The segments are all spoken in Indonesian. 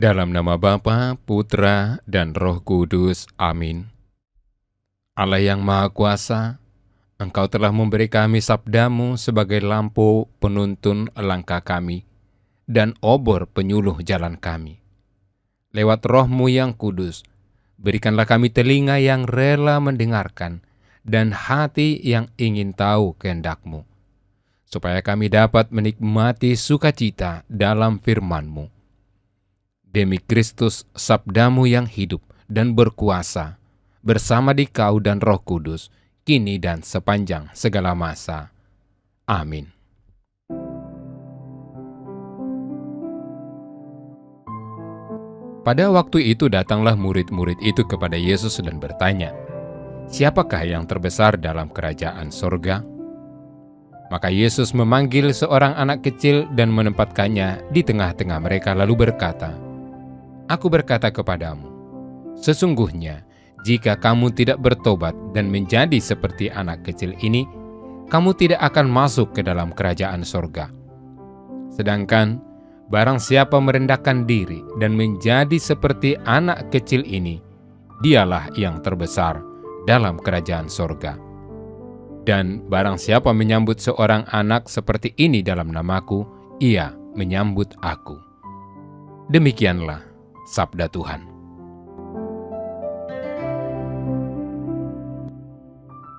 Dalam nama Bapa, Putra, dan Roh Kudus. Amin. Allah yang Maha Kuasa, Engkau telah memberi kami sabda-Mu sebagai lampu penuntun langkah kami dan obor penyuluh jalan kami. Lewat Roh-Mu yang kudus, berikanlah kami telinga yang rela mendengarkan dan hati yang ingin tahu kehendak-Mu, supaya kami dapat menikmati sukacita dalam firman-Mu. Demi Kristus, sabda-Mu yang hidup dan berkuasa, bersama Dikau dan Roh Kudus, kini dan sepanjang segala masa. Amin. Pada waktu itu datanglah murid-murid itu kepada Yesus dan bertanya, "Siapakah yang terbesar dalam kerajaan sorga?" Maka Yesus memanggil seorang anak kecil dan menempatkannya di tengah-tengah mereka lalu berkata, "Aku berkata kepadamu, sesungguhnya jika kamu tidak bertobat dan menjadi seperti anak kecil ini, kamu tidak akan masuk ke dalam kerajaan sorga. Sedangkan barang siapa merendahkan diri dan menjadi seperti anak kecil ini, dialah yang terbesar dalam kerajaan sorga. Dan barang siapa menyambut seorang anak seperti ini dalam namaku, ia menyambut aku." Demikianlah sabda Tuhan.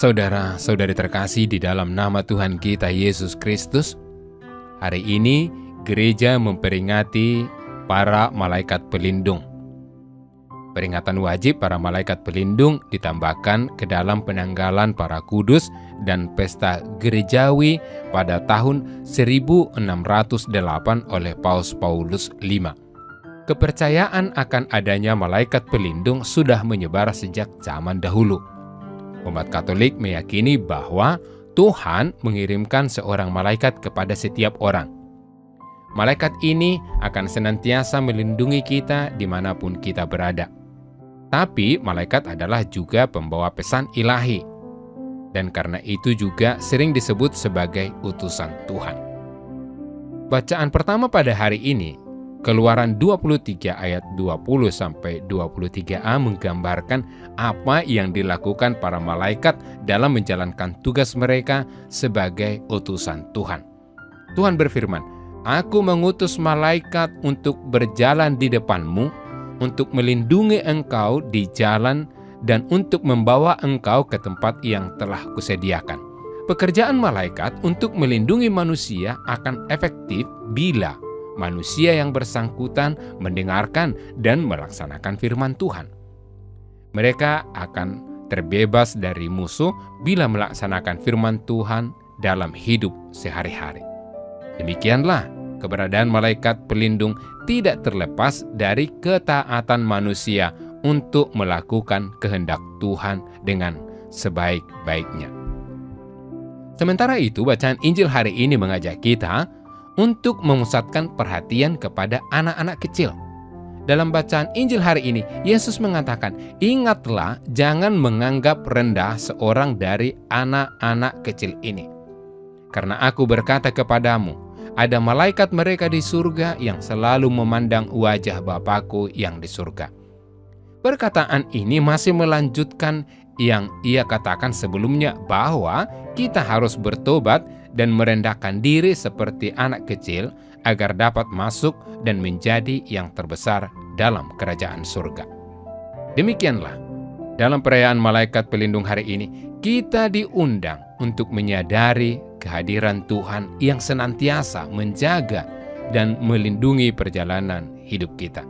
Saudara-saudari terkasih di dalam nama Tuhan kita Yesus Kristus, hari ini gereja memperingati para malaikat pelindung. Peringatan wajib para malaikat pelindung ditambahkan ke dalam penanggalan para kudus dan pesta gerejawi pada tahun 1608 oleh Paus Paulus V. Kepercayaan akan adanya malaikat pelindung sudah menyebar sejak zaman dahulu. Umat Katolik meyakini bahwa Tuhan mengirimkan seorang malaikat kepada setiap orang. Malaikat ini akan senantiasa melindungi kita dimanapun kita berada. Tapi malaikat adalah juga pembawa pesan ilahi, dan karena itu juga sering disebut sebagai utusan Tuhan. Bacaan pertama pada hari ini, Keluaran 23 ayat 20-23a menggambarkan apa yang dilakukan para malaikat dalam menjalankan tugas mereka sebagai utusan Tuhan. Tuhan berfirman, "Aku mengutus malaikat untuk berjalan di depanmu, untuk melindungi engkau di jalan dan untuk membawa engkau ke tempat yang telah kusediakan." Pekerjaan malaikat untuk melindungi manusia akan efektif bila manusia yang bersangkutan mendengarkan dan melaksanakan firman Tuhan. Mereka akan terbebas dari musuh bila melaksanakan firman Tuhan dalam hidup sehari-hari. Demikianlah keberadaan malaikat pelindung tidak terlepas dari ketaatan manusia untuk melakukan kehendak Tuhan dengan sebaik-baiknya. Sementara itu, bacaan Injil hari ini mengajak kita untuk memusatkan perhatian kepada anak-anak kecil. Dalam bacaan Injil hari ini, Yesus mengatakan, "Ingatlah, jangan menganggap rendah seorang dari anak-anak kecil ini. Karena aku berkata kepadamu, ada malaikat mereka di surga yang selalu memandang wajah Bapakku yang di surga." Perkataan ini masih melanjutkan yang ia katakan sebelumnya bahwa kita harus bertobat dan merendahkan diri seperti anak kecil agar dapat masuk dan menjadi yang terbesar dalam kerajaan surga. Demikianlah, dalam perayaan malaikat pelindung hari ini, kita diundang untuk menyadari kehadiran Tuhan yang senantiasa menjaga dan melindungi perjalanan hidup kita.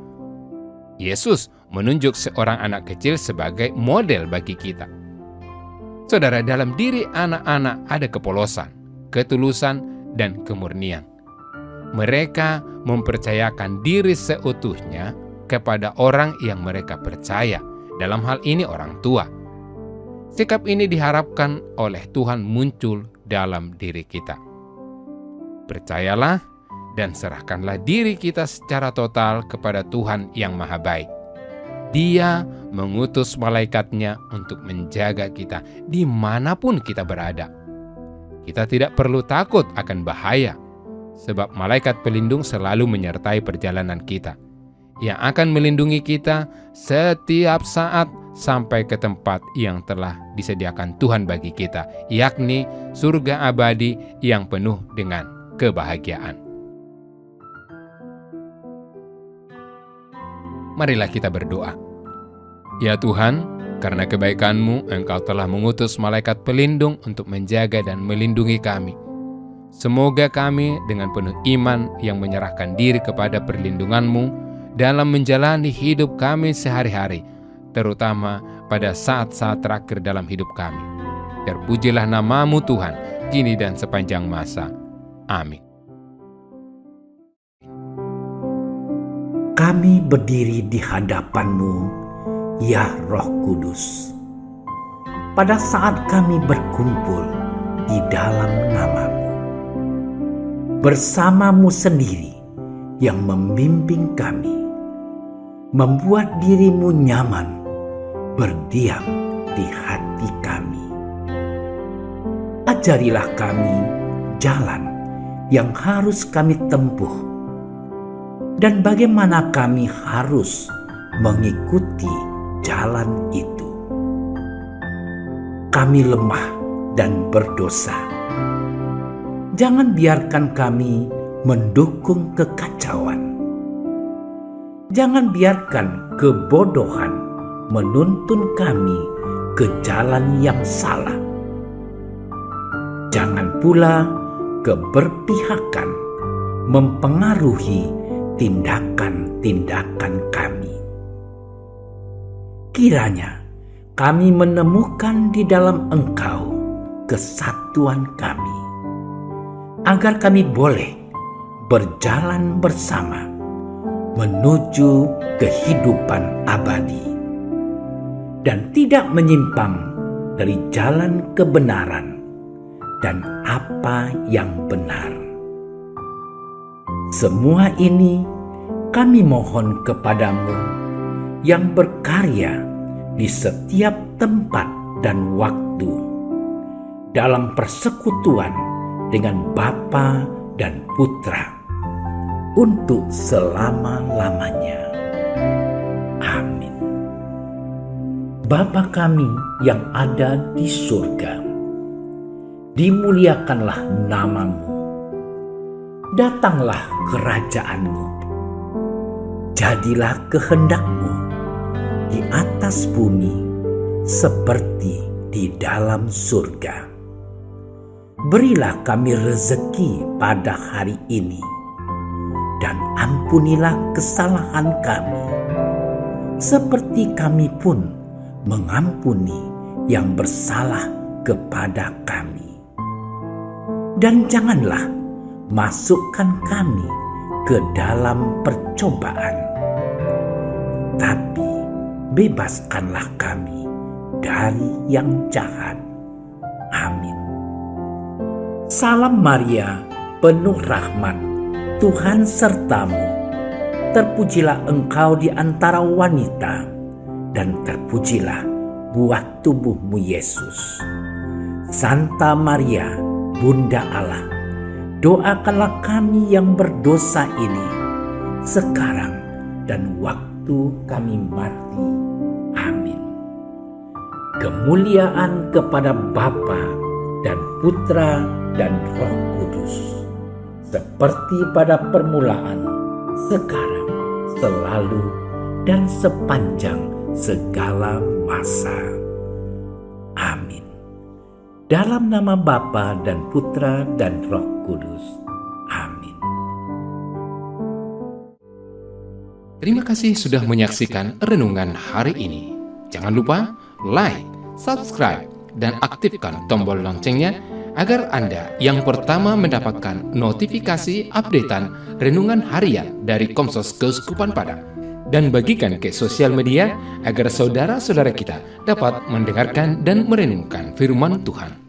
Yesus menunjuk seorang anak kecil sebagai model bagi kita. Saudara, dalam diri anak-anak ada kepolosan, ketulusan, dan kemurnian. Mereka mempercayakan diri seutuhnya kepada orang yang mereka percaya, dalam hal ini orang tua. Sikap ini diharapkan oleh Tuhan muncul dalam diri kita. Percayalah dan serahkanlah diri kita secara total kepada Tuhan yang Maha Baik. Dia mengutus malaikatnya untuk menjaga kita dimanapun kita berada. Kita tidak perlu takut akan bahaya, sebab malaikat pelindung selalu menyertai perjalanan kita. yang akan melindungi kita setiap saat sampai ke tempat yang telah disediakan Tuhan bagi kita, yakni surga abadi yang penuh dengan kebahagiaan. Marilah kita berdoa. Ya Tuhan, karena kebaikan-Mu, Engkau telah mengutus malaikat pelindung untuk menjaga dan melindungi kami. Semoga kami dengan penuh iman yang menyerahkan diri kepada perlindungan-Mu dalam menjalani hidup kami sehari-hari, terutama pada saat-saat terakhir dalam hidup kami. Terpujilah nama-Mu Tuhan, kini dan sepanjang masa. Amin. Kami berdiri di hadapan-Mu, ya Roh Kudus, pada saat kami berkumpul di dalam nama-Mu. Bersama-Mu sendiri yang membimbing kami, membuat diri-Mu nyaman berdiam di hati kami. Ajarilah kami jalan yang harus kami tempuh, dan bagaimana kami harus mengikuti jalan itu. Kami lemah dan berdosa. Jangan biarkan kami mendukung kekacauan. Jangan biarkan kebodohan menuntun kami ke jalan yang salah. Jangan pula keberpihakan mempengaruhi tindakan-tindakan kami. Kiranya kami menemukan di dalam Engkau kesatuan kami, agar kami boleh berjalan bersama menuju kehidupan abadi dan tidak menyimpang dari jalan kebenaran dan apa yang benar. Semua ini kami mohon kepadamu yang berkarya di setiap tempat dan waktu, dalam persekutuan dengan Bapa dan Putra, untuk selama-lamanya. Amin. Bapa kami yang ada di surga, dimuliakanlah nama-Mu. Datanglah kerajaan-Mu. Jadilah kehendak-Mu di atas bumi seperti di dalam surga. Berilah kami rezeki pada hari ini, dan ampunilah kesalahan kami, seperti kami pun mengampuni yang bersalah kepada kami. Dan janganlah masukkan kami ke dalam percobaan, tapi bebaskanlah kami dari yang jahat. Amin. Salam Maria, penuh rahmat, Tuhan sertamu. Terpujilah engkau di antara wanita, dan terpujilah buah tubuhmu Yesus. Santa Maria, Bunda Allah, doakanlah kami yang berdosa ini, sekarang dan waktu kami mati. Amin. Kemuliaan kepada Bapa dan Putra dan Roh Kudus, seperti pada permulaan, sekarang, selalu, dan sepanjang segala masa. Amin. Dalam nama Bapa dan Putra dan Roh Kudus. Amin. Terima kasih sudah menyaksikan renungan hari ini. Jangan lupa like, subscribe, dan aktifkan tombol loncengnya agar Anda yang pertama mendapatkan notifikasi updatean renungan harian dari Komsos Keuskupan Padang. Dan bagikan ke sosial media agar saudara-saudara kita dapat mendengarkan dan merenungkan firman Tuhan.